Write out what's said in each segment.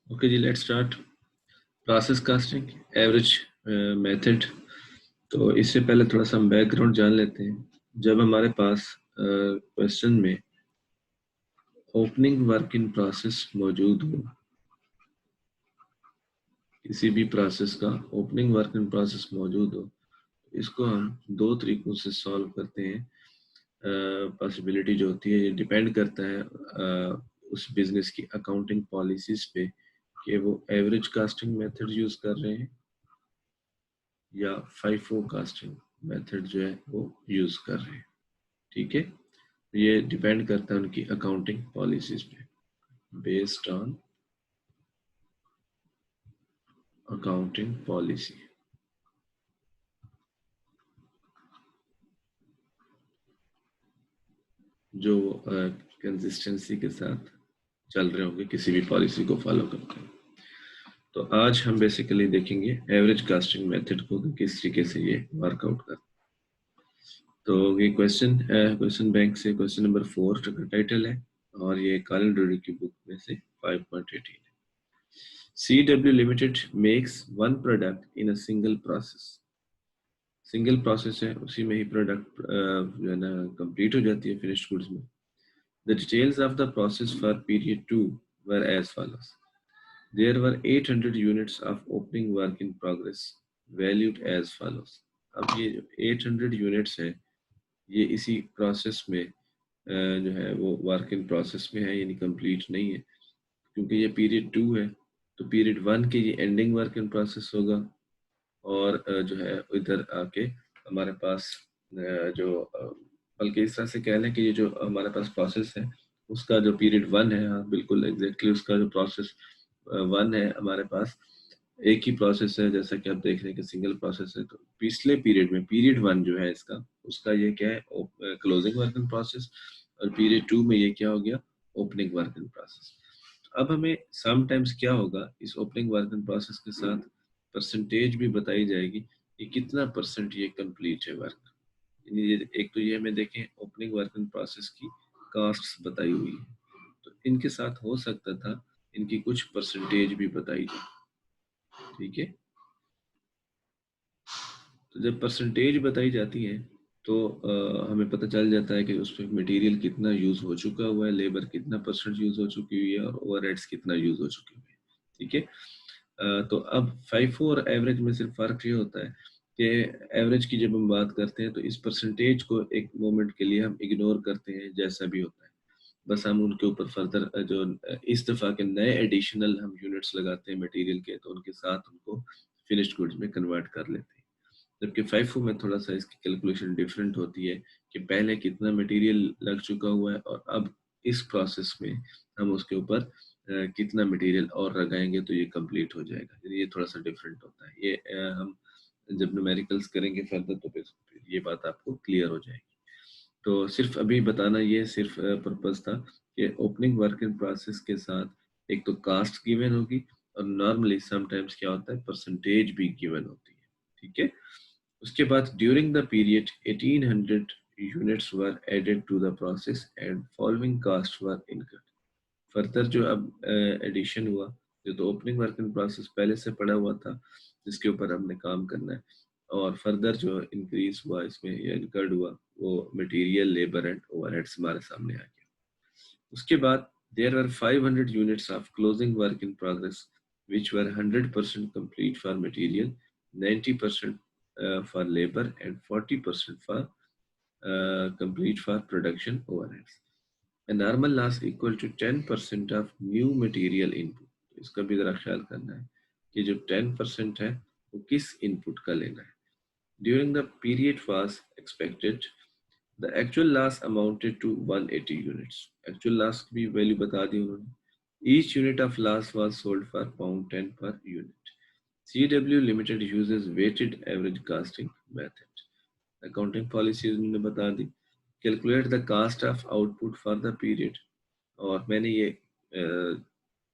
Okay जी, let's start. Process costing average method. तो इससे पहले थोड़ा सा हम बैकग्राउंड जान लेते हैं। जब हमारे पास क्वेश्चन में ओपनिंग वर्क इन प्रोसेस मौजूद हो, किसी भी प्रोसेस का ओपनिंग वर्क इन प्रोसेस मौजूद हो, इसको हम दो तरीकों से सॉल्व करते हैं। पॉसिबिलिटी जो होती है ये डिपेंड करता है उस बिजनेस की अकाउंटिंग पॉलिसीज पे कि वो एवरेज कास्टिंग मेथड यूज कर रहे हैं या फाइफो कास्टिंग मेथड जो है वो यूज कर रहे हैं। ठीक है, ये डिपेंड करता है उनकी अकाउंटिंग पॉलिसीज पे। बेस्ड ऑन अकाउंटिंग पॉलिसी जो कंसिस्टेंसी के साथ चल रहे होंगे, किसी भी पॉलिसी को फॉलो करते हैं। तो आज हम बेसिकली देखेंगे एवरेज कास्टिंग मेथड को कि किस तरीके से ये वर्कआउट करता है। तो ये क्वेश्चन बैंक से क्वेश्चन नंबर 4 का टाइटल है और ये कैलेंडर की बुक में से 5.18 है। CW Limited makes one product in a single process। Single process है, उसी में ही प्रोडक्ट जो है ना कंप्लीट हो जाती है फिनिश्ड गुड्स में। The details of the process for period 2 were as follows. There were 800 units of opening work in progress valued as follows. अब ये 800 यूनिट्स है, ये इसी प्रोसेस में जो है वो वर्क इन प्रोसेस में है, यानी कंप्लीट नहीं है। क्योंकि ये पीरियड 2 है तो पीरियड 1 के ये एंडिंग वर्क इन प्रोसेस होगा और जो है इधर आके हमारे पास जो बल्कि इस तरह से कह लें कि ये जो हमारे पास प्रोसेस है उसका जो पीरियड 1 है, हाँ बिल्कुल एग्जैक्टली उसका जो प्रोसेस 1 है हमारे पास एक ही प्रोसेस है। जैसा कि आप देख रहे हैं कि सिंगल प्रोसेस है, तो पिछले पीरियड में पीरियड 1 जो है इसका उसका ये क्या है, क्लोजिंग वर्क इन प्रोसेस, और पीरियड 2 में ये क्या हो गया, ओपनिंग वर्क इन प्रोसेस। अब हमें समटाइम्स क्या होगा, इस ओपनिंग वर्क इन प्रोसेस के साथ परसेंटेज भी बताई जाएगी कि कितना परसेंट ये कंप्लीट है वर्क। एक तो ये हमें देखें ओपनिंग वर्क इन प्रोसेस की कास्ट्स बताई हुई है, तो इनके साथ हो सकता था इनकी कुछ परसेंटेज भी बताई जाए। ठीक है, तो जब परसेंटेज बताई जाती है तो हमें पता चल जाता है कि उसमें मटेरियल कितना यूज हो चुका हुआ है, लेबर कितना परसेंट यूज हो चुकी हुई है और ओवरहेड्स कितना यूज हो चुकी हुई है। ठीक है, तो अब फाइफो और एवरेज में सिर्फ फर्क ये होता है कि एवरेज की जब हम बात करते हैं तो इस परसेंटेज को एक मोमेंट के लिए हम इग्नोर करते हैं, जैसा भी होता है। बस हम उनके ऊपर फर्दर जो इस दफा के नए एडिशनल हम यूनिट्स लगाते हैं मटेरियल के, तो उनके साथ उनको फिनिश्ड गुड्स में कन्वर्ट कर लेते हैं। जबकि फाइफो में थोड़ा सा इसकी कैलकुलेशन डिफरेंट होती है कि पहले कितना मटेरियल लग चुका हुआ है और अब इस प्रोसेस में हम उसके ऊपर कितना मटेरियल और लगाएंगे तो ये कंप्लीट हो जाएगा। ये थोड़ा सा डिफरेंट होता है। ये हम जब न्यूमेरिकल्स करेंगे फर्दर तो फिर ये बात आपको क्लियर हो जाएगी। तो सिर्फ अभी बताना ये सिर्फ पर्पस था कि ओपनिंग वर्क इन प्रोसेस के साथ एक तो कास्ट गिवन होगी और नॉर्मली समटाइम्स क्या होता है परसेंटेज भी गिवन होती है। ठीक है, उसके बाद during the period 1800 units were added to the process and following cost were incurred. Further जो अब एडिशन हुआ, जो तो ओपनिंग वर्क इन प्रोसेस पहले से पड़ा हुआ था जिसके ऊपर हमने काम करना है, और फर्दर जो इंक्रीज हुआ इसमें या इनकर्ड हुआ वो मटेरियल, लेबर एंड ओवरहेड्स हमारे सामने आ गया। उसके बाद there are 500 units of closing work in progress which were 100% complete for material, 90% for labor and 40% for complete for production overheads. A normal loss equal to 10% of new material input। तो इसका भी जरा ख्याल करना है कि जो 10% है वो किस इनपुट का लेना है। During the period was expected, the actual loss amounted to 180 units। Actual loss की भी वैल्यू बता दी उन्होंने। Each unit of loss was sold for £10 per unit। CW Limited uses weighted average costing method। Accounting policies उन्होंने बता दी। Calculate the cost of output for the period। और मैंने ये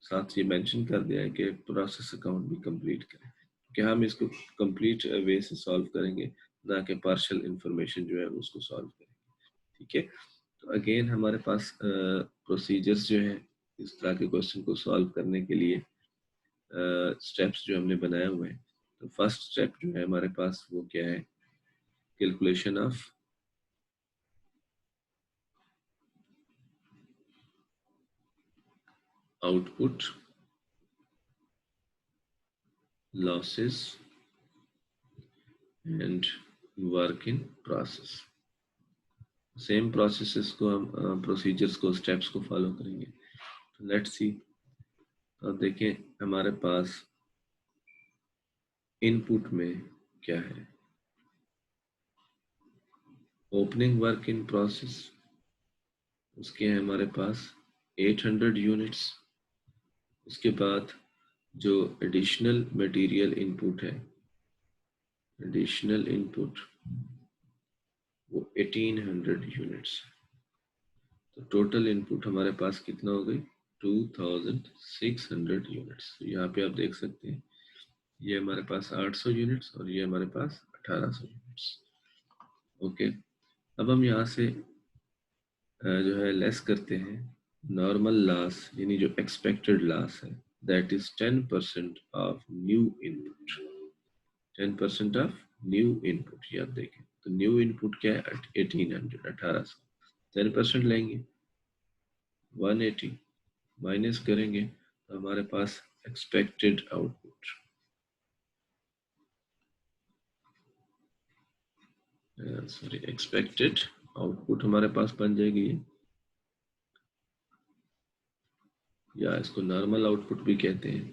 साथ ये मेंशन कर दिया है कि प्रोसेस अकाउंट भी कंप्लीट करें, कि हम इसको कंप्लीट वे से सॉल्व करेंगे, ना कि पार्शियल इंफॉर्मेशन जो है उसको सॉल्व करेंगे। ठीक है, तो अगेन हमारे पास प्रोसीजर्स जो है इस तरह के क्वेश्चन को सॉल्व करने के लिए स्टेप्स जो हमने बनाए हुए हैं। तो फर्स्ट स्टेप जो है हमारे पास वो क्या है, calculation of output losses and work in process. Same processes को हम प्रोसीजर्स को स्टेप्स को फॉलो करेंगे। तो लेट्स सी। अब देखें हमारे पास इनपुट में क्या है, ओपनिंग वर्क इन प्रोसेस, उसके हैं हमारे पास 800 यूनिट्स। उसके बाद जो एडिशनल मटेरियल इनपुट है, एडिशनल इनपुट वो 1800 यूनिट्स। तो टोटल इनपुट हमारे पास कितना हो गई, 2600 यूनिट्स। तो यहाँ पे आप देख सकते हैं ये हमारे पास 800 यूनिट्स और ये हमारे पास 1800 यूनिट्स। ओके, अब हम यहाँ से जो है लेस करते हैं नॉर्मल लॉस, यानी जो एक्सपेक्टेड लॉस है, that is 10% of new input. 10% of new input, ये आप देखें तो न्यू इनपुट क्या है, 1800, 1800। 10% लेंगे 180, माइनस करेंगे तो हमारे पास expected output, sorry expected output हमारे पास बन जाएगी, या इसको नॉर्मल आउटपुट भी कहते हैं।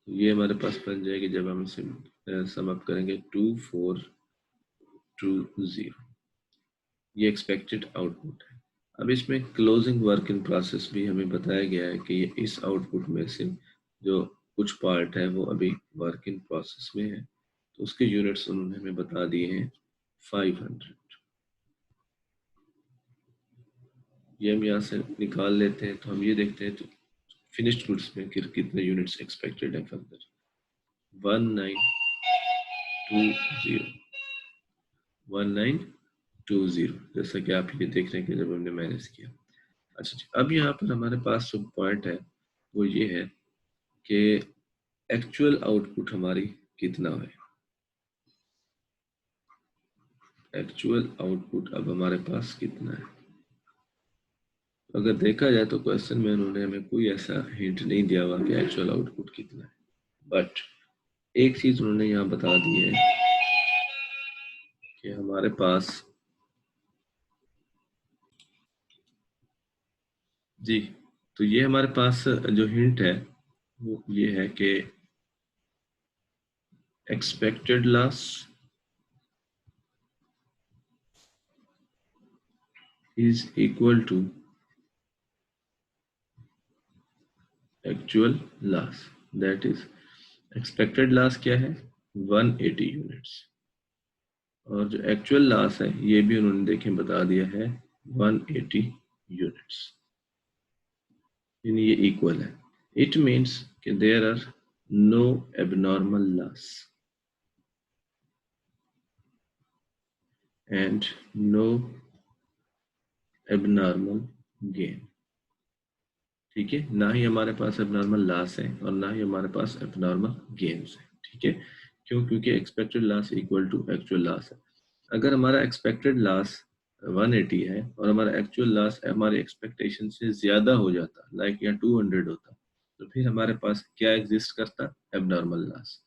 तो ये हमारे पास बन जाएगी जब हम इसे सम अप करेंगे 2420, ये एक्सपेक्टेड आउटपुट है। अब इसमें क्लोजिंग वर्क इन प्रोसेस भी हमें बताया गया है कि ये इस आउटपुट में से जो कुछ पार्ट है वो अभी वर्क इन प्रोसेस में है, तो उसके यूनिट्स उन्होंने हमें बता दिए हैं 500। ये हम यहाँ से निकाल लेते हैं, तो हम ये देखते हैं तो फिनिश्ड गुड्स में कितने यूनिट्स एक्सपेक्टेड है फर्दर, 1920, 1920, जैसा कि आप ये देख रहे हैं कि जब हमने मैनेज किया। अच्छा जी, अब यहाँ पर हमारे पास जो पॉइंट है वो ये है कि एक्चुअल आउटपुट हमारी कितना है। एक्चुअल आउटपुट अब हमारे पास कितना है, अगर देखा जाए तो क्वेश्चन में उन्होंने हमें कोई ऐसा हिंट नहीं दिया हुआ कि एक्चुअल आउटपुट कितना है, बट एक चीज उन्होंने यहाँ बता दी है कि हमारे पास जी, तो ये हमारे पास जो हिंट है वो ये है कि expected loss is equal to actual loss, that is expected loss क्या है 180 यूनिट्स, और जो एक्चुअल लॉस है ये भी उन्होंने देखें बता दिया है 180 यूनिट्स, यानी ये इक्वल है। इट मीन्स कि there are no abnormal loss and no abnormal gain. ठीक है, ना ही हमारे पास एबनॉर्मल लॉस है और ना ही हमारे पास एबनॉर्मल गेन्स है। ठीक है, क्यों, क्योंकि expected loss equal to actual loss है। अगर हमारा एक्सपेक्टेड लॉस 180 है और हमारा एक्चुअल लॉस हमारे एक्सपेक्टेशन से ज्यादा हो जाता, लाइक या 200 होता, तो फिर हमारे पास क्या एग्जिस्ट करता, एबनॉर्मल लॉस।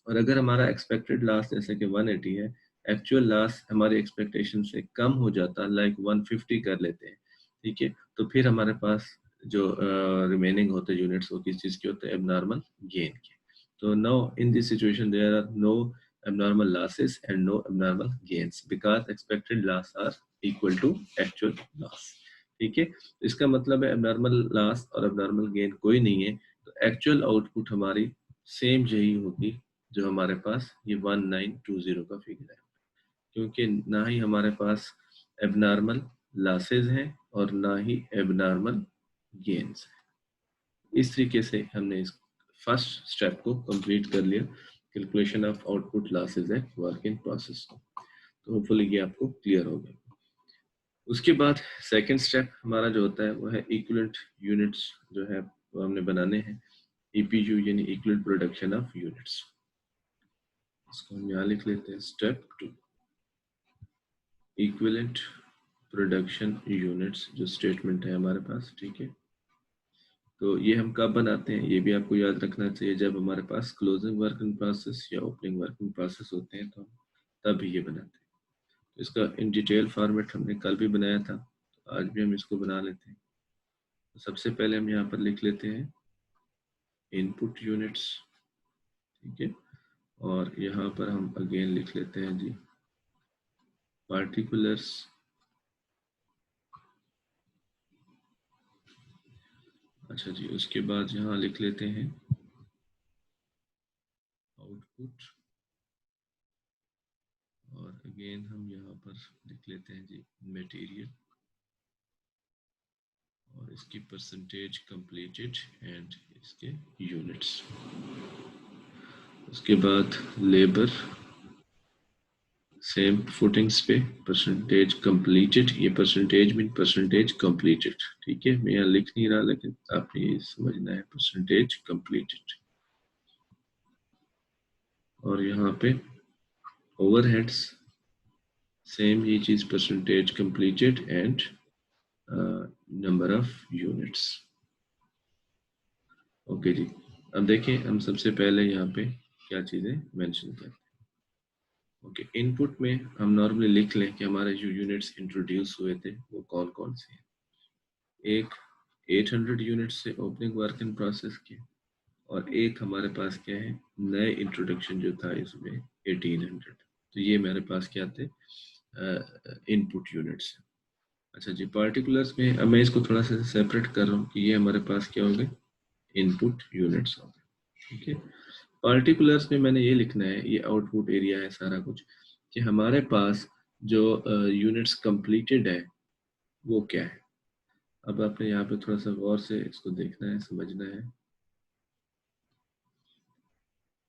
और अगर हमारा एक्सपेक्टेड लॉस जैसे कि 180 है, एक्चुअल लॉस हमारे एक्सपेक्टेशन से कम हो जाता, लाइक 150 कर लेते हैं, ठीक है, तो फिर हमारे पास जो रिमेनिंग होते हैं यूनिट्स वो किस चीज के होते हैं, एबनॉर्मल गेन के। तो no, in this situation there are no abnormal losses and no abnormal gains because expected loss are equal to actual loss। ठीक है, इसका मतलब है abnormal loss और abnormal gain कोई नहीं है, तो actual output हमारी सेम यही होगी जो हमारे पास ये 1920 का फिगर है, क्योंकि ना ही हमारे पास abnormal losses हैं और ना ही abnormal gains है। इस तरीके से हमने इस फर्स्ट स्टेप को कंप्लीट कर लिया, calculation of output losses and work in process. तो होपफुली ये आपको क्लियर हो गया। उसके बाद सेकंड स्टेप हमारा जो होता है वो है इक्विवेलेंट यूनिट्स जो है वो हमने बनाने हैं। EPU यानी इक्वल प्रोडक्शन ऑफ यूनिट्स। इसको हम यहाँ लिख लेते हैं स्टेप 2, इक्विवेलेंट प्रोडक्शन यूनिट्स जो स्टेटमेंट है हमारे पास, ठीक है। तो ये हम कब बनाते हैं ये भी आपको याद रखना चाहिए, जब हमारे पास क्लोजिंग वर्क इन प्रोसेस या ओपनिंग वर्क इन प्रोसेस होते हैं तो तब ही ये बनाते हैं। तो इसका इन डिटेल फॉर्मेट हमने कल भी बनाया था, तो आज भी हम इसको बना लेते हैं। तो सबसे पहले हम यहाँ पर लिख लेते हैं इनपुट यूनिट्स, ठीक है। और यहाँ पर हम अगेन लिख लेते हैं जी पार्टिकुलर्स, अच्छा जी। उसके बाद यहाँ लिख लेते हैं आउटपुट, और अगेन हम यहाँ पर लिख लेते हैं जी मटेरियल, और इसकी परसेंटेज कंप्लीटेड एंड इसके यूनिट्स। उसके बाद लेबर सेम फुटिंग्स पे परसेंटेज कंप्लीटेड, ये परसेंटेज मीन परसेंटेज कंप्लीटेड, ठीक है। मैं यहाँ लिख नहीं रहा लेकिन आपने ये समझना है परसेंटेज कंप्लीटेड। और यहाँ पे ओवरहेड्स सेम ये चीज percentage completed and number of units. Okay जी, अब देखें हम सबसे पहले यहाँ पे क्या चीजें मेंशन करते हैं। ओके, इनपुट में हम नॉर्मली लिख लें कि हमारे जो यूनिट्स इंट्रोड्यूस हुए थे वो कौन कौन से हैं। एक 800 यूनिट से ओपनिंग वर्क इन प्रोसेस के, और एक हमारे पास क्या है नए इंट्रोडक्शन जो था इसमें 1800। तो ये मेरे पास क्या थे इनपुट यूनिट्स। अच्छा जी, पार्टिकुलर्स में अब मैं इसको थोड़ा सा सेपरेट कर रहा हूँ कि ये हमारे पास क्या हो गए इनपुट यूनिट्स हो गए, ठीक है। पार्टिकुलर्स में मैंने ये लिखना है, ये आउटपुट एरिया है सारा कुछ, कि हमारे पास जो यूनिट्स कंप्लीटेड है वो क्या है। अब आपने यहाँ पे थोड़ा सा गौर से इसको देखना है, समझना है।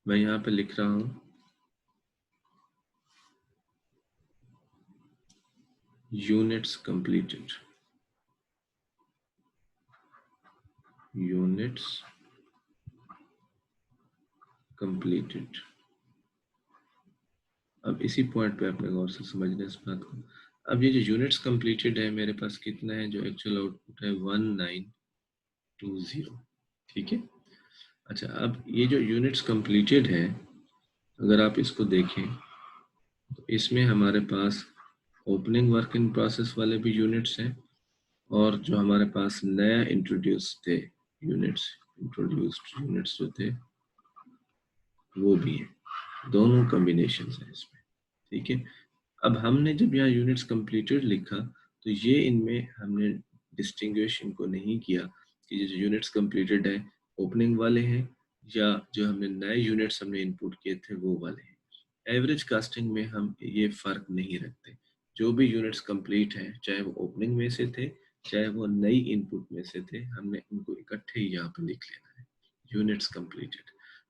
मैं यहाँ पे लिख रहा हूँ यूनिट्स कंप्लीटेड, यूनिट्स कंप्लीटेड। अब इसी पॉइंट पे अपने गौर से समझना इस बात को। अब ये जो यूनिट्स कंप्लीटेड है मेरे पास कितना है, जो एक्चुअल आउटपुट है 1920, ठीक है। अच्छा, अब ये जो यूनिट्स कंप्लीटेड है अगर आप इसको देखें तो इसमें हमारे पास ओपनिंग वर्क इन प्रोसेस वाले भी यूनिट्स हैं, और जो हमारे पास नया इंट्रोड्यूस थे इंट्रोड्यूस्ड यूनिट्स जो थे वो भी हैं, दोनों कॉम्बिनेशन है इसमें, ठीक है। अब हमने जब यहाँ यूनिट्स कंप्लीटेड लिखा तो ये इनमें हमने डिस्टिंग्विश इनको नहीं किया कि जो यूनिट्स कंप्लीटेड है ओपनिंग वाले हैं या जो हमने नए यूनिट्स हमने इनपुट किए थे वो वाले हैं। एवरेज कास्टिंग में हम ये फर्क नहीं रखते, जो भी यूनिट्स कंप्लीट हैं चाहे वो ओपनिंग में से थे चाहे वो नई इनपुट में से थे, हमने उनको इकट्ठे ही यहाँ पे लिख लेना है यूनिट्स कंप्लीटेड।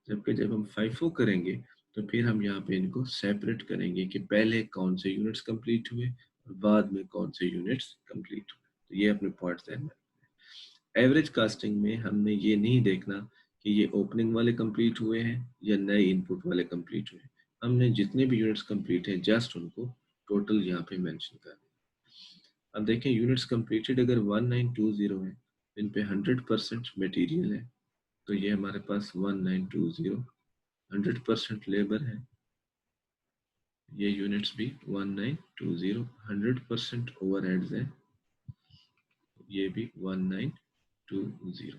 जबकि जब हम FIFO करेंगे तो फिर हम यहाँ पे इनको सेपरेट करेंगे कि पहले कौन से यूनिट्स कंप्लीट हुए और बाद में कौन से यूनिट्स कंप्लीट हुए। तो ये अपने पॉइंट्स ध्यान में। एवरेज कास्टिंग में हमने ये नहीं देखना कि ये ओपनिंग वाले कंप्लीट हुए हैं या नए इनपुट वाले कंप्लीट हुए हैं, हमने जितने भी यूनिट्स कंप्लीट हैं जस्ट उनको टोटल यहाँ पे मेंशन कर। अब देखें यूनिट्स कंप्लीटेड अगर 1920 है, इन पे 100% मटेरियल है, तो ये हमारे पास 1920 100% लेबर है, ये यूनिट्स भी 1920 100% ओवरहेड्स है, ये भी 1920,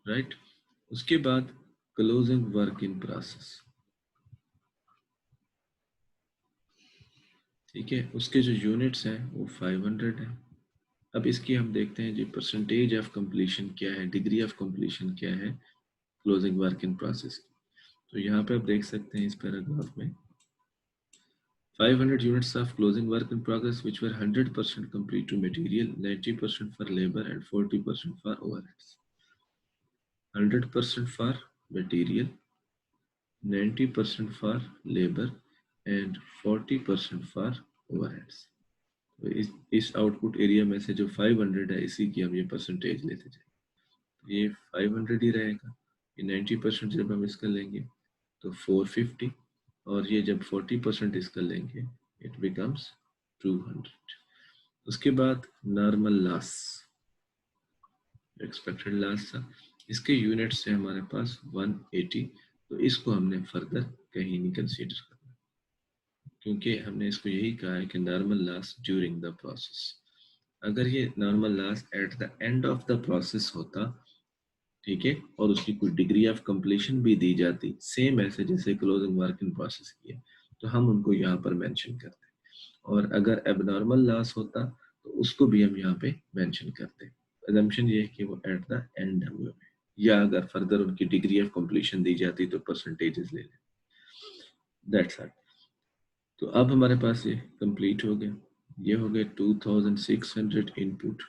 राइट। उसके बाद क्लोजिंग वर्क इन प्रोसेस, ठीक है। उसके जो यूनिट्स हैं वो 500 है। अब इसकी हम देखते हैं जी परसेंटेज ऑफ कंप्लीशन क्या है, डिग्री ऑफ कंप्लीशन क्या है क्लोजिंग वर्क इन प्रोसेस की। तो यहाँ पे आप देख सकते हैं इस पैराग्राफ में 500 units of closing work in progress which were 100% complete to material, 90% for labor and 40% for overheads. 100% for material, 90% for labor and 40% for overheads. तो इस आउटपुट एरिया में से जो 500 है इसी की हम ये परसेंटेज लेते जाए। ये 500 ही रहेगा। ये 90% जब हम इसका लेंगे तो 450, और ये जब 40% इसका लेंगे इट बिकम्स 200। उसके बाद नॉर्मल लॉस, एक्सपेक्टेड लॉस था, इसके यूनिट्स है हमारे पास 180, तो इसको हमने फर्दर कहीं नहीं कंसीडर करना, क्योंकि हमने इसको यही कहा है कि normal loss during the process. अगर ये normal loss at the end of the process होता, ठीक है, और उसकी कोई डिग्री ऑफ कंप्लीशन भी दी जाती सेम ऐसे जैसे क्लोजिंग वर्क इन प्रोसेस की है, तो हम उनको यहाँ पर मेंशन करते हैं। और अगर एबनॉर्मल लॉस होता तो उसको भी हम यहाँ पे मेंशन करते हैं। assumption ये है कि वो एट द एंड हुए हैं, या अगर फर्दर उनकी डिग्री ऑफ कंप्लीशन दी जाती तो परसेंटेजेस ले लें। That's it. तो अब हमारे पास ये कंप्लीट हो गया। ये हो गए 2600 इनपुट,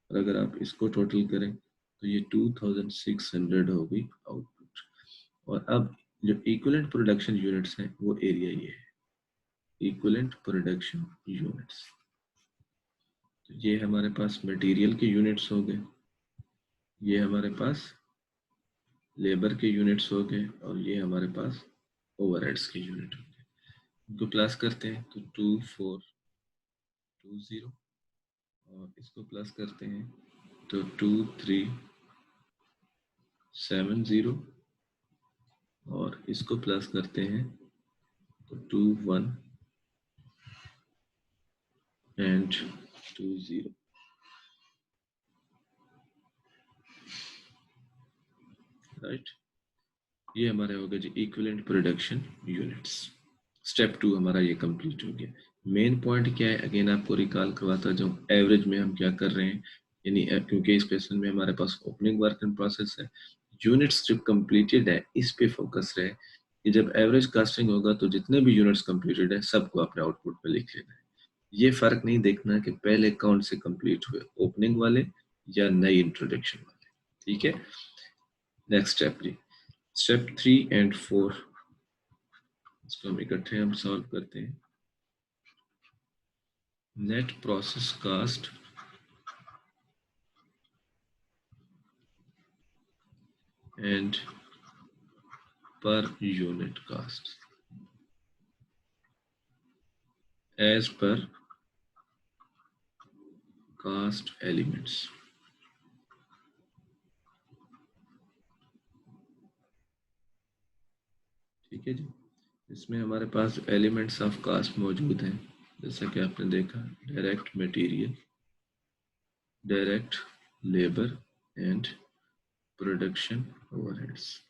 और अगर आप इसको टोटल करें तो ये 2600 हो गई आउटपुट। और अब जो इक्विवेलेंट प्रोडक्शन यूनिट्स हैं वो एरिया ये है, इक्विवेलेंट प्रोडक्शन यूनिट्स। तो ये हमारे पास मटेरियल के यूनिट्स हो गए, ये हमारे पास लेबर के यूनिट्स हो गए, और ये हमारे पास ओवरहेड्स के यूनिट हो गए। इनको प्लस करते हैं तो 2420, और इसको प्लस करते हैं तो 2370, और इसको प्लस करते हैं तो 21 एंड 20। राइट, ये हमारे हो गए जी इक्विवेलेंट प्रोडक्शन यूनिट्स। स्टेप 2 हमारा ये कंप्लीट हो गया। मेन पॉइंट क्या है, अगेन आपको रिकॉल करवाता जाऊं, एवरेज में हम क्या कर रहे हैं, यानी क्योंकि इस क्वेश्चन में हमारे पास ओपनिंग वर्क इन प्रोसेस है, यूनिट्स जब कंप्लीटेड है इस पे फोकस रहे कि जब एवरेज कास्टिंग होगा तो जितने भी यूनिट्स कंप्लीटेड है सबको अपने आउटपुट पे लिख लेना है। ये फर्क नहीं देखना कि पहले कौन से कंप्लीट हुए, ओपनिंग वाले या नई इंट्रोडक्शन वाले। ठीक है, नेक्स्ट स्टेप जी, स्टेप 3 एंड 4, इसको हम इकट्ठे हम सॉल्व करते हैं। Net process cost and per unit cost as per cost elements. ठीक है जी, इसमें हमारे पास एलिमेंट्स ऑफ कास्ट मौजूद हैं, जैसा कि आपने देखा, direct material, direct labour and production overheads.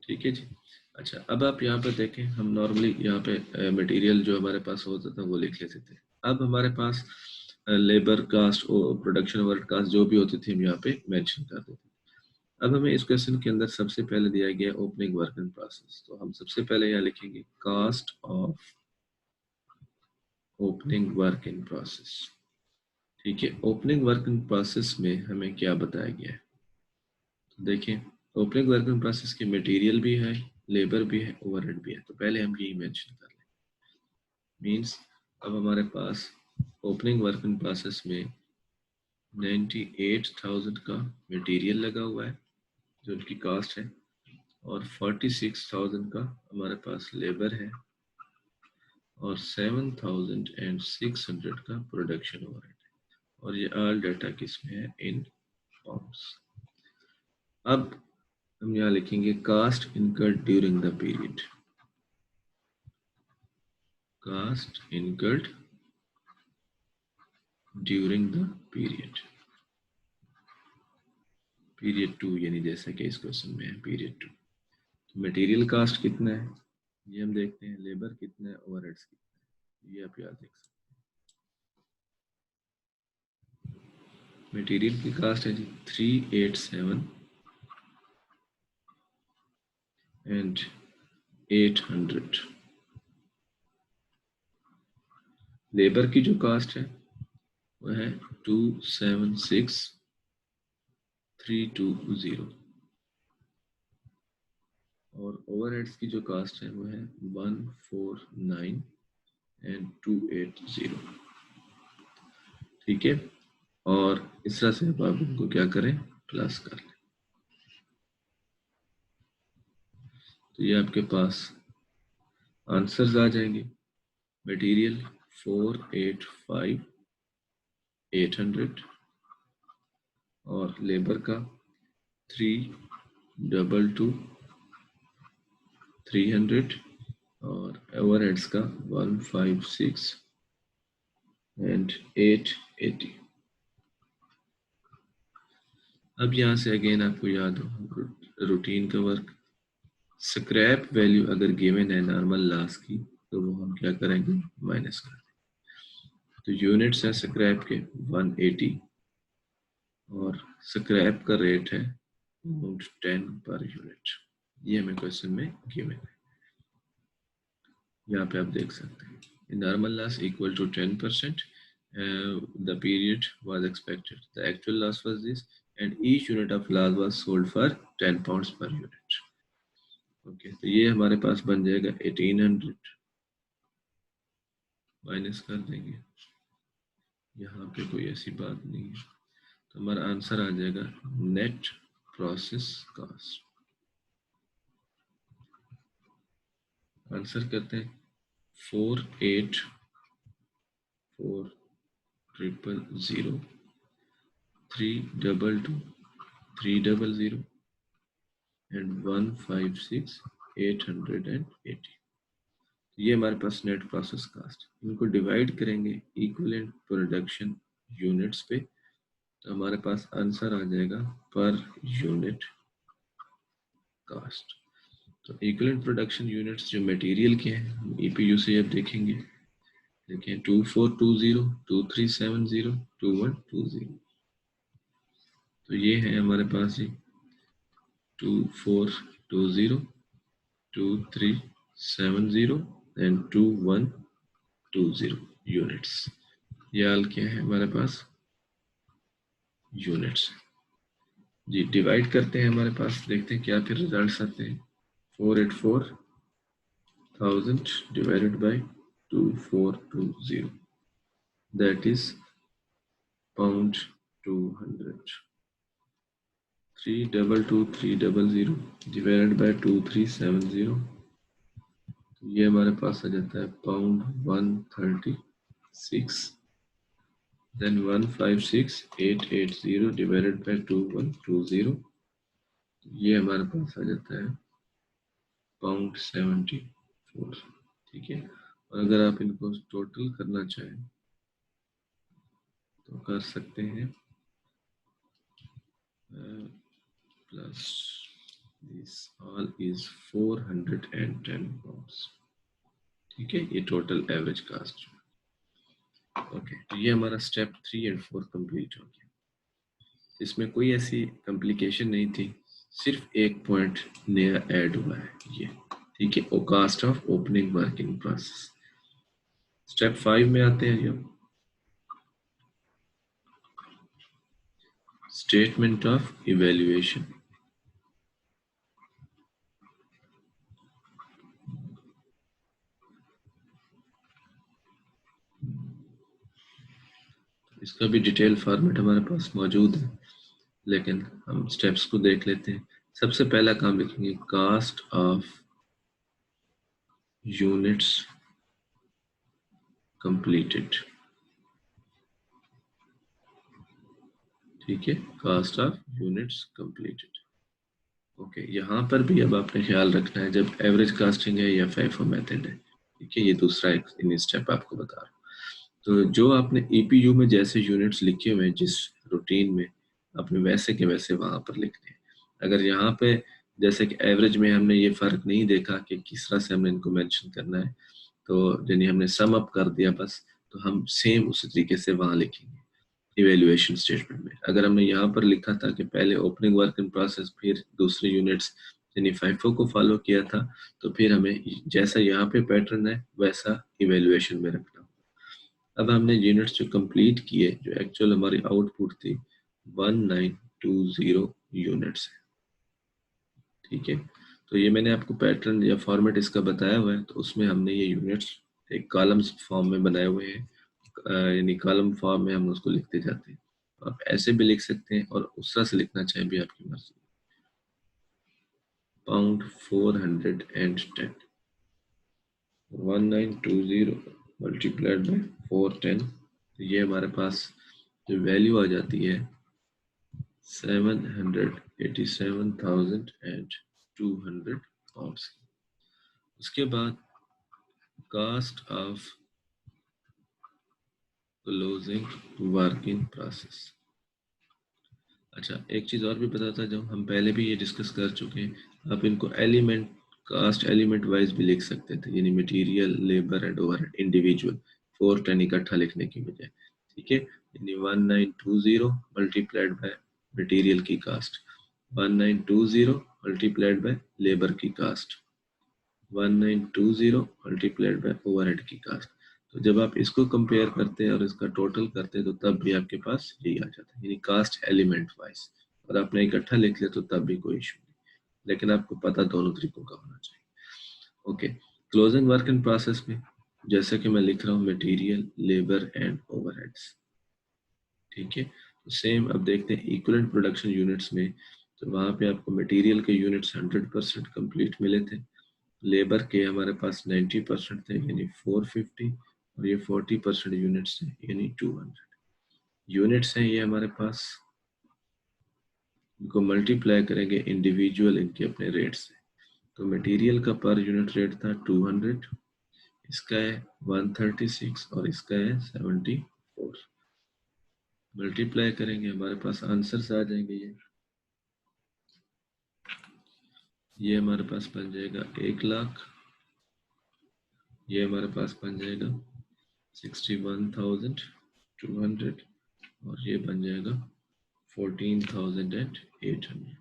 ठीक है जी। अच्छा, अब आप यहाँ पर देखें, हम नॉर्मली यहाँ पे मटेरियल जो हमारे पास होता था वो लिख लेते थे। अब हमारे पास लेबर कास्ट और प्रोडक्शन ओवरहेड कास्ट जो भी होती थी हम यहाँ पे मेंशन कर देते थे। अब हमें इस क्वेश्चन के अंदर सबसे पहले दिया गया ओपनिंग वर्क इन प्रोसेस, तो हम सबसे पहले यहाँ लिखेंगे cost of opening work in process. ठीक है, ओपनिंग वर्क इन प्रोसेस में हमें क्या बताया गया है, तो देखिए, ओपनिंग वर्क इन प्रोसेस के मटेरियल भी है, लेबर भी है, ओवरहेड भी है, तो पहले हम यही मेंशन कर लें। मींस अब हमारे पास ओपनिंग वर्क इन प्रोसेस में 98,000 का मटेरियल लगा हुआ है जो उनकी कास्ट है, और 46,000 का हमारे पास लेबर है, और 7,600 का प्रोडक्शन ओवरहेड है, और ये ऑल डाटा किसमें है, इन पाउंड्स। अब हम यहाँ लिखेंगे cost incurred during the period, cost incurred during the period, period 2, यानी जैसा कि इस क्वेश्चन में है पीरियड 2। तो मटेरियल कास्ट कितना है ये हम देखते हैं, लेबर कितना है, ओवरहेड्स कितना है, ये आप याद देख सकते हैं। मटेरियल की कास्ट है जी 387 एंड 800। लेबर की जो कास्ट है वो है 276,320, और ओवरहेड्स की जो कास्ट है वो है 149 एंड 280। ठीक है, और इस तरह से आप इनको क्या करें, प्लस कर लें। तो ये आपके पास आंसर्स आ जाएंगे। मटेरियल 485,800 और लेबर का 322,300 और ओवरहेड्स का 156 एंड 880। अब यहाँ से अगेन आपको याद हो रूटीन का वर्क। स्क्रैप वैल्यू अगर गिवन है नॉर्मल लॉस की तो वो हम क्या करेंगे, माइनस कर देंगे। तो यूनिट्स है स्क्रैप के 180 और स्क्रैप का रेट है 10 पर यूनिट। ये हमें क्वेश्चन में गिवन है, यहाँ पे आप देख सकते हैं। Normal loss equal to 10%, the period was expected, the actual loss was this, and each unit of loss was sold for 10 pounds per unit. Okay, तो ये हमारे पास बन जाएगा 1800, माइनस कर देंगे, यहाँ पे कोई ऐसी बात नहीं है, तो हमारा आंसर आ जाएगा नेट प्रोसेस कॉस्ट। आंसर करते हैं 484,000, 322,300 एंड 156,880। ये हमारे पास नेट प्रोसेस कास्ट। इनको डिवाइड करेंगे इक्विवेलेंट प्रोडक्शन यूनिट्स पे, तो हमारे पास आंसर आ जाएगा पर यूनिट कास्ट। तो इक्विवेलेंट प्रोडक्शन यूनिट्स जो मटेरियल के हैं हम ईपीयू से अब देखेंगे। देखें 2420, 2370, 2120। तो ये है हमारे पास ही 2420, 2370 एंड 2120 यूनिट्स। ये आल क्या है हमारे पास, यूनिट्स। जी डिवाइड करते हैं हमारे पास, देखते हैं क्या फिर रिजल्ट्स आते हैं। 484,000 divided by 2420, that is pound 200। 322,300 divided by 2370, ये हमारे पास आ जाता है pound 136। then 156,880 divided by 2120, ये हमारे पास आ जाता है pound 74। ठीक है, और अगर आप इनको टोटल करना चाहें तो कर सकते हैं, plus this all is 410 pounds। ठीक है, ये टोटल एवरेज कास्ट। ओके, तो ये हमारा स्टेप 3 और 4 कंप्लीट हो गया। इसमें कोई ऐसी कॉम्प्लिकेशन नहीं थी, सिर्फ एक पॉइंट नया ऐड हुआ है ये। ठीक है, ओ cost of opening work in process. Step 5 में आते हैं जब स्टेटमेंट ऑफ इवैल्यूएशन। इसका भी डिटेल फॉर्मेट हमारे पास मौजूद है, लेकिन हम स्टेप्स को देख लेते हैं। सबसे पहला काम लिखेंगे कास्ट ऑफ यूनिट्स कंप्लीटेड। ठीक है, cost of units completed. Okay, यहाँ पर भी अब आपने ख्याल रखना है जब एवरेज कास्टिंग है या FIFO मेथड है। ठीक है, ये दूसरा एक स्टेप आपको बता रहा हूँ। तो जो आपने EPU में जैसे यूनिट्स लिखे हुए हैं जिस रूटीन में, आपने वैसे के वैसे वहां पर लिखने हैं। अगर यहाँ पे जैसे कि एवरेज में हमने ये फर्क नहीं देखा कि किस तरह से हमने इनको मेंशन करना है, तो यानी हमने सम अप कर दिया बस, तो हम सेम उसी तरीके से वहां लिखेंगे इवेल्युएशन स्टेटमेंट में। अगर हमने यहाँ पर लिखा था कि पहले ओपनिंग वर्क इन प्रोसेस फिर दूसरे यूनिट्स यानी FIFO को फॉलो किया था, तो फिर हमें जैसा यहाँ पे पैटर्न है वैसा इवेल्युएशन में रखना। अब हमने यूनिट्स जो कंप्लीट किए, जो एक्चुअल हमारी आउटपुट थी 1920 यूनिट्स है। ठीक है, तो ये मैंने आपको पैटर्न या फॉर्मेट इसका बताया हुआ है, तो उसमें हमने ये यूनिट्स एक कॉलम्स फॉर्म में बनाए हुए हैं। यानी कॉलम फॉर्म में हम उसको लिखते जाते हैं। आप ऐसे भी लिख सकते हैं और उस तरह से लिखना चाहें भी आपकी मर्जी। पाउंड 410 1920 मल्टीप्लाइड बाई 410, तो ये हमारे पास जो वैल्यू आ जाती है 787,200 पाउंड्स की। उसके बाद cost of closing work in process. अच्छा, एक चीज़ और भी पता था, जब हम पहले भी ये डिस्कस कर चुके हैं, आप इनको एलिमेंट, कास्ट एलिमेंट वाइज भी लिख सकते थे, यानी material, labour and overhead individual 410 इकट्ठा लिखने की बजाय। ठीक है, यानी 1920 मल्टीप्लाइड बाय मटेरियल की कास्ट, 1920 मल्टीप्लाइड बाय लेबर की कास्ट, 1920 मल्टीप्लाइड बाय ओवरहेड की कास्ट। तो जब आप इसको कंपेयर करते हैं और इसका टोटल करते हैं तो तब भी आपके पास यही आ जाता है, यानी कास्ट एलिमेंट वाइज। और आपने इकट्ठा लिख लिया तो तब भी कोई इशू नहीं, लेकिन आपको पता दोनों तरीकों का होना चाहिए। Okay, closing work in process में जैसे कि मैं लिख रहा हूँ मटेरियल, लेबर एंड ओवरहेड्स। ठीक है, तो सेम अब देखते हैं इक्विवेलेंट प्रोडक्शन यूनिट्स में। तो वहाँ पे आपको मटेरियल के यूनिट्स 100% कंप्लीट मिले थे, लेबर के हमारे पास 90% थे यानी 450, और ये 40% यूनिट्स हैं यानी 200 यूनिट्स हैं ये हमारे पास। इनको मल्टीप्लाई करेंगे इंडिविजुअल इनके अपने रेट से। तो मटेरियल का पर यूनिट रेट था 200, इसका है 136 और इसका है 74। मल्टीप्लाई करेंगे हमारे पास आंसर्स आ जाएंगे। ये हमारे पास बन जाएगा 1 लाख, ये हमारे पास बन जाएगा 61,200, और ये बन जाएगा 14,800।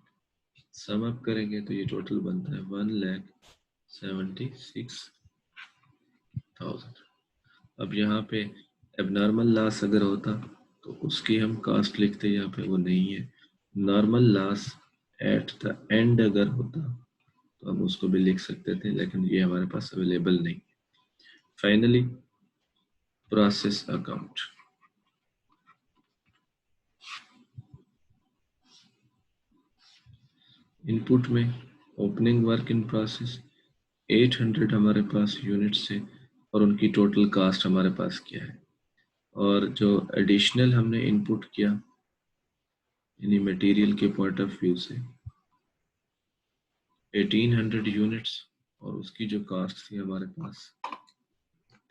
सम अप करेंगे तो ये टोटल बनता है 1,76,000। अब यहाँ पे एबनॉर्मल लॉस अगर होता तो उसकी हम कास्ट लिखते, यहाँ पे वो नहीं है। Normal loss at the end अगर होता तो हम उसको भी लिख सकते थे, लेकिन ये हमारे पास अवेलेबल नहीं। Finally process account. इनपुट में ओपनिंग वर्क इन प्रोसेस 800 हमारे पास यूनिट्स है और उनकी टोटल कास्ट हमारे पास क्या है। और जो एडिशनल हमने इनपुट किया यानी मटेरियल के पॉइंट ऑफ व्यू से 1800 यूनिट्स, और उसकी जो कास्ट थी हमारे पास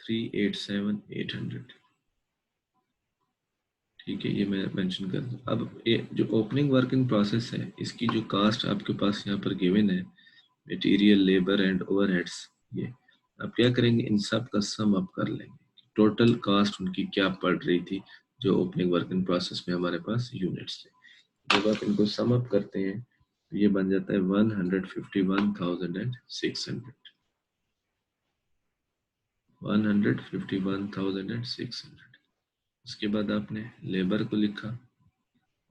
387,800। ठीक है, ये मैं मेंशन कर दूं। अब ये जो ओपनिंग वर्क इन प्रोसेस है इसकी जो कास्ट आपके पास यहाँ पर गिवन है, मटेरियल, लेबर एंड ओवरहेड्स, ये आप क्या करेंगे, इन सब का सम अप कर लेंगे, टोटल कास्ट उनकी क्या पड़ रही थी जो ओपनिंग वर्क इन प्रोसेस में हमारे पास यूनिट्स थे। जब आप इनको सम अप करते हैं तो ये बन जाता है 151,600, 151,600। उसके बाद आपने लेबर को लिखा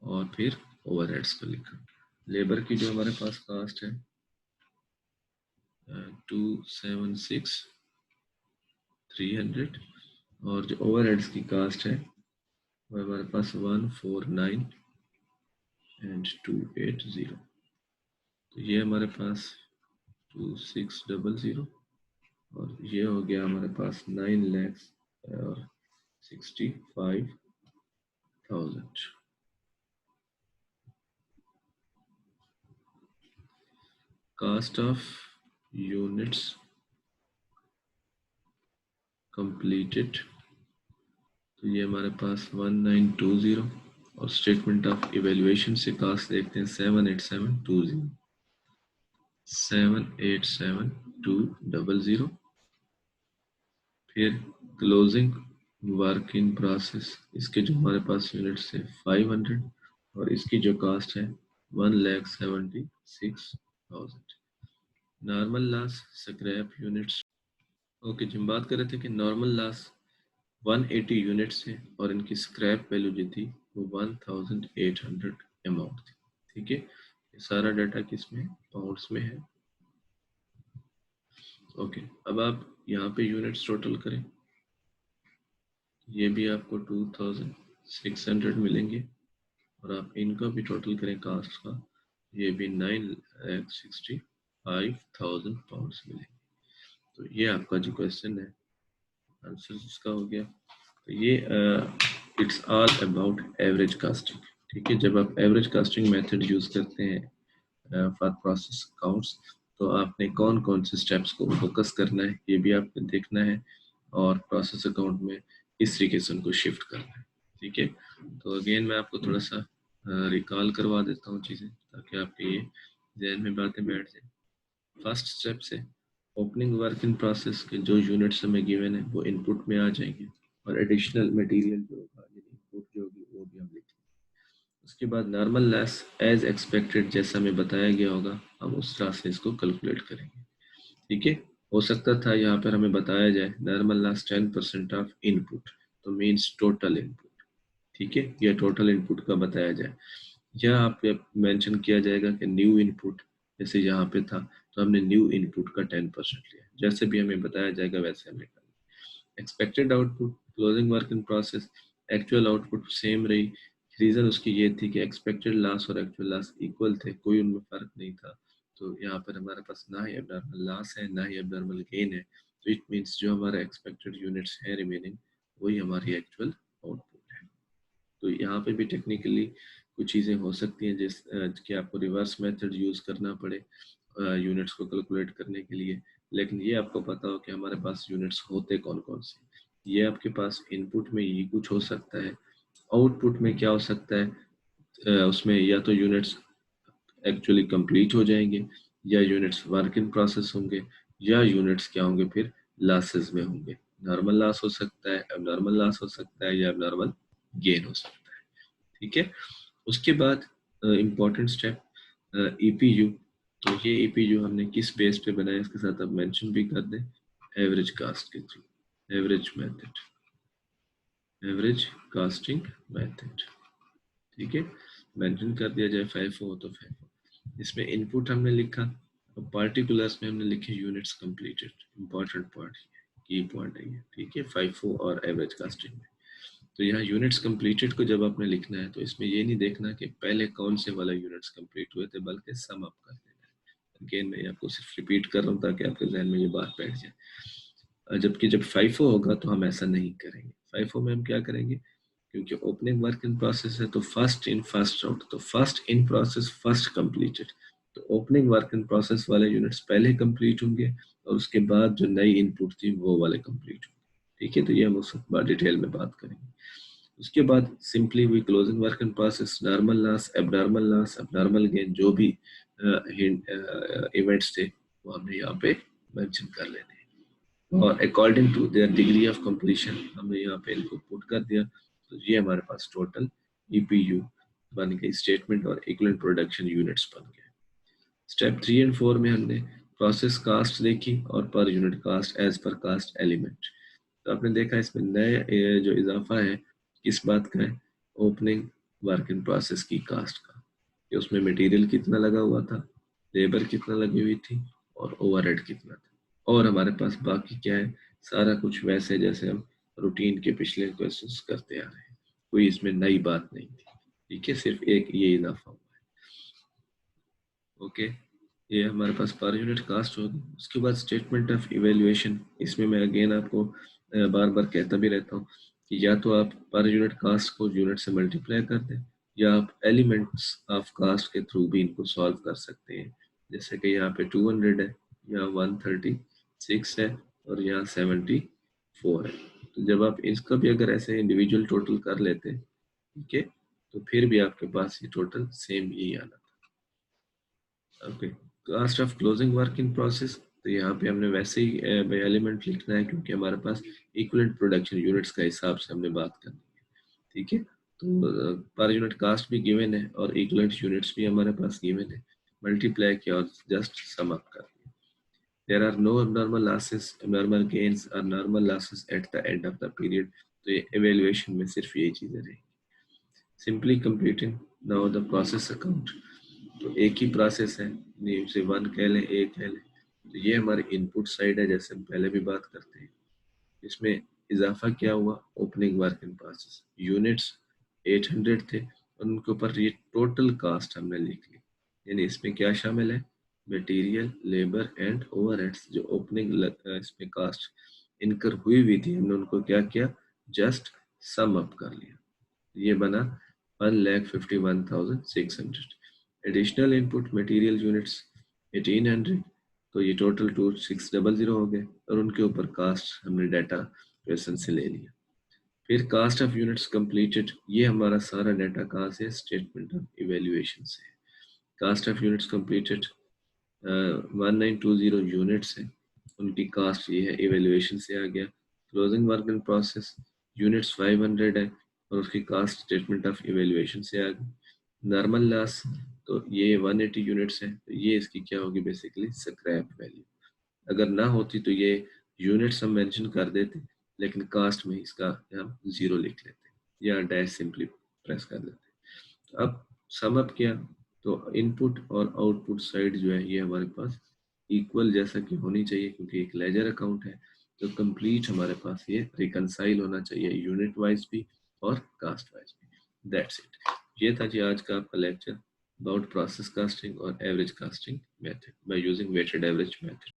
और फिर ओवरहेड्स को लिखा। लेबर की जो हमारे पास कास्ट है 276,300, और जो ओवरहेड्स की कास्ट है वो हमारे पास 149,280। तो ये हमारे पास 2600, और ये हो गया हमारे पास 9,65,000। कास्ट ऑफ यूनिट्स कंप्लीटेड, तो ये हमारे पास 1920, और स्टेटमेंट ऑफ इवेल्युएशन से कास्ट देखते हैं 787,200, 787,200। फिर क्लोजिंग वर्क इन प्रोसेस, इसके जो हमारे पास यूनिट्स है 500, और इसकी जो कास्ट है 1,76,000। Normal loss scrap units. Okay जी, हम बात कर रहे थे कि नॉर्मल लॉस 180 यूनिट्स है और इनकी स्क्रैप वैल्यू जो थी वो 1,800 अमाउंट थी। ठीक है, ये सारा डाटा किसमें, पाउंड्स में है। ओके, अब आप यहाँ पे यूनिट्स टोटल करें ये भी आपको 2600 मिलेंगे और आप इनका भी टोटल करें कास्ट का, ये भी 9,65,000 पाउंड्स मिलेंगे। तो ये आपका जो क्वेश्चन है आंसर इसका हो गया। तो ये it's all about average casting. ठीक है, जब आप एवरेज कास्टिंग मेथड यूज करते हैं फॉर प्रोसेस अकाउंट्स, तो आपने कौन कौन से स्टेप्स को फोकस करना है ये भी आपने देखना है, और प्रोसेस अकाउंट में इस तरीके से उनको शिफ्ट करना है। ठीक है, तो अगेन मैं आपको थोड़ा सा रिकॉल करवा देता हूँ चीज़ें, ताकि आपके ये जहन में बातें बैठ जाए। फर्स्ट स्टेप से ओपनिंग वर्क इन प्रोसेस के जो यूनिट्स हमें गिवन है वो इनपुट में आ जाएंगे, और एडिशनल मटेरियल जो होगा यानी इनपुट जो होगी वो भी हम लिखेंगे। उसके बाद नॉर्मल लॉस एज एक्सपेक्टेड जैसा हमें बताया गया होगा, हम उस तरह से इसको कैलकुलेट करेंगे। ठीक है, हो सकता था यहाँ पर हमें बताया जाए नॉर्मल लॉस 10% ऑफ इनपुट, तो मीन्स टोटल इनपुट। ठीक है, या टोटल इनपुट का बताया जाए, या आप मेंशन किया जाएगा कि न्यू इनपुट, जैसे यहाँ पे था तो हमने न्यू इनपुट का 10% लिया, जैसे भी हमें बताया जाएगा वैसे हमने करना। Expected output closing work in process, actual output same रही। रीजन उसकी ये थी कि एक्सपेक्टेड लॉस और एक्चुअल लॉस इक्वल थे, कोई उनमें फर्क नहीं था। तो यहाँ पर हमारे पास ना ही एबनॉर्मल लॉस है ना ही एबनॉर्मल गेन है, तो इट मीन्स जो हमारा एक्सपेक्टेड यूनिट्स है रिमेनिंग वही हमारी एक्चुअल आउटपुट है। तो यहाँ पे भी टेक्निकली कुछ चीज़ें हो सकती हैं, जिस कि आपको रिवर्स मेथड यूज़ करना पड़े यूनिट्स को कैलकुलेट करने के लिए, लेकिन ये आपको पता हो कि हमारे पास यूनिट्स होते कौन कौन से। ये आपके पास इनपुट में ये कुछ हो सकता है, आउटपुट में क्या हो सकता है, उसमें या तो यूनिट्स एक्चुअली कंप्लीट हो जाएंगे, या यूनिट्स वर्क इन प्रोसेस होंगे, या यूनिट्स क्या होंगे फिर लॉसेस में होंगे। नॉर्मल लॉस हो सकता है, एबनॉर्मल लॉस हो सकता है, या एबनॉर्मल गेन हो सकता है। ठीक है, उसके बाद इम्पोर्टेंट स्टेप ईपीयू। तो ये ईपीयू हमने किस बेस पे बनाया इसके साथ अब मेंशन भी कर दें, एवरेज कास्ट के through, average method, average costing method. ठीक है, मेंशन कर दिया जाए FIFO हो तो FIFO। इसमें इनपुट हमने लिखा, अब पार्टिकुलर्स में हमने लिखे यूनिट्स कंप्लीटेड। इंपॉर्टेंट पॉइंट, की पॉइंट है ये। ठीक है, FIFO और एवरेज कास्टिंग में। तो यहाँ यूनिट्स कंप्लीटेड को जब आपने लिखना है तो इसमें ये नहीं देखना कि पहले कौन से वाला यूनिट्स कंप्लीट हुए थे, बल्कि सम अप कर देना है। अगेन मैं आपको सिर्फ रिपीट कर रहा हूँ ताकि आपके जहन में ये बात बैठ जाए। जबकि जब FIFO होगा तो हम ऐसा नहीं करेंगे। FIFO में हम क्या करेंगे, क्योंकि ओपनिंग वर्क इन प्रोसेस है तो फर्स्ट इन फर्स्ट आउट, तो first in process first completed. तो ओपनिंग वर्क इन प्रोसेस वाले यूनिट्स पहले कंप्लीट होंगे, और उसके बाद जो नई इनपुट थी वो वाले कंप्लीट होंगे। ठीक है, तो ये हम उस डिटेल में बात करेंगे। उसके बाद simply we closing work in process, normal loss, abnormal gain, जो भी इवेंट्स थे वो हमने यहाँ पे मेंशन कर लेने हैं, और according to their degree of completion हमने यहाँ पे इनको पुट कर दिया। तो ये हमारे पास टोटल ईपीयू बन गई, स्टेटमेंट और इक्विवेलेंट प्रोडक्शन यूनिट्स बन गए। स्टेप 3 एंड 4 में हमने प्रोसेस कास्ट देखी और per unit cost as per cost element. तो आपने देखा इसमें नए जो इजाफा है किस बात का है, ओपनिंग वर्क इन प्रोसेस की कास्ट का, कि उसमें मटेरियल कितना लगा हुआ था, लेबर कितना लगी हुई थी, और ओवरहेड कितना था। और हमारे पास बाकी क्या है, सारा कुछ वैसे जैसे हम रूटीन के पिछले क्वेश्चंस करते आ रहे हैं, कोई इसमें नई बात नहीं थी। ठीक है, सिर्फ एक ये इजाफा हुआ है। ओके, ये हमारे पास पर यूनिट कास्ट होगी। उसके बाद स्टेटमेंट ऑफ इवेल्युएशन, इसमें मैं अगेन आपको बार बार कहता भी रहता हूँ कि या तो आप पर यूनिट कास्ट को यूनिट से मल्टीप्लाई कर दें, या आप एलिमेंट्स ऑफ कास्ट के थ्रू भी इनको सॉल्व कर सकते हैं। जैसे कि यहाँ पे 200 है, यहाँ 136 है, और यहाँ 74 है। तो जब आप इसका भी अगर ऐसे इंडिविजुअल टोटल कर लेते हैं, ठीक है, तो फिर भी आपके पास ये टोटल सेम यही आना। Okay, cost of closing work in process, तो यहाँ पे हमने वैसे ही एलिमेंट लिखना है, क्योंकि हमारे पास इक्विवेलेंट प्रोडक्शन यूनिट्स का हिसाब से हमने बात करनी है। ठीक है, तो पर यूनिट कास्ट भी गिवन है और इक्विवेलेंट यूनिट्स भी हमारे पास गिवन है, मल्टीप्लाई किया और जस्ट सम अप कर दिया। There are no abnormal losses, abnormal gains और normal losses at the end of the period। तो ये evaluation में सिर्फ यही चीजें रहेंगी। Simply completing now the process account, तो एक ही प्रोसेस है, नेम से 1 कह लें, A कह लें। तो ये हमारी इनपुट साइड है, जैसे हम पहले भी बात करते हैं। इसमें इजाफा क्या हुआ, opening work in process units 800 थे, उनके ऊपर ये टोटल कास्ट हमने लिख ली। यानी इसमें क्या शामिल है, मटेरियल, लेबर एंड ओवरहेड्स। जो ओपनिंग इसमें कास्ट इनकर हुई हुई थी, हमने उनको क्या किया, जस्ट सम अप कर लिया। ये बना 1,51,600। एडिशनल इनपुट मटेरियल यूनिट्स 1800, तो ये टोटल 2600 हो गए, और उनके ऊपर कास्ट हमने डाटा क्वेश्चन से ले लिया। फिर कास्ट ऑफ यूनिट्स कंप्लीटेड, ये हमारा सारा डाटा कहाँ से, स्टेटमेंट ऑफ इवेल्युएशन से। Cost of units completed 1920 units है, उनकी कास्ट ये है, इवेल्युएशन से आ गया। Closing work in process units 500 है, और उसकी कास्ट स्टेटमेंट ऑफ इवेल्युएशन से आ गई। नॉर्मल लॉस, तो ये 180 यूनिट्स है, तो ये इसकी क्या होगी, बेसिकली स्क्रैप वैल्यू। अगर ना होती तो ये यूनिट्स हम मेंशन कर देते, लेकिन कास्ट में इसका हम जीरो लिख लेते या डैश सिंपली प्रेस कर देते। अब सम अप किया, तो इनपुट और आउटपुट साइड जो है ये हमारे पास इक्वल जैसा कि होनी चाहिए, क्योंकि एक लेजर अकाउंट है, तो कंप्लीट हमारे पास ये रिकंसाइल होना चाहिए, यूनिट वाइज भी और कास्ट वाइज भी। That's it. ये था जी आज का आपका लेक्चर अबाउट प्रोसेस कास्टिंग और average costing method by using weighted average method.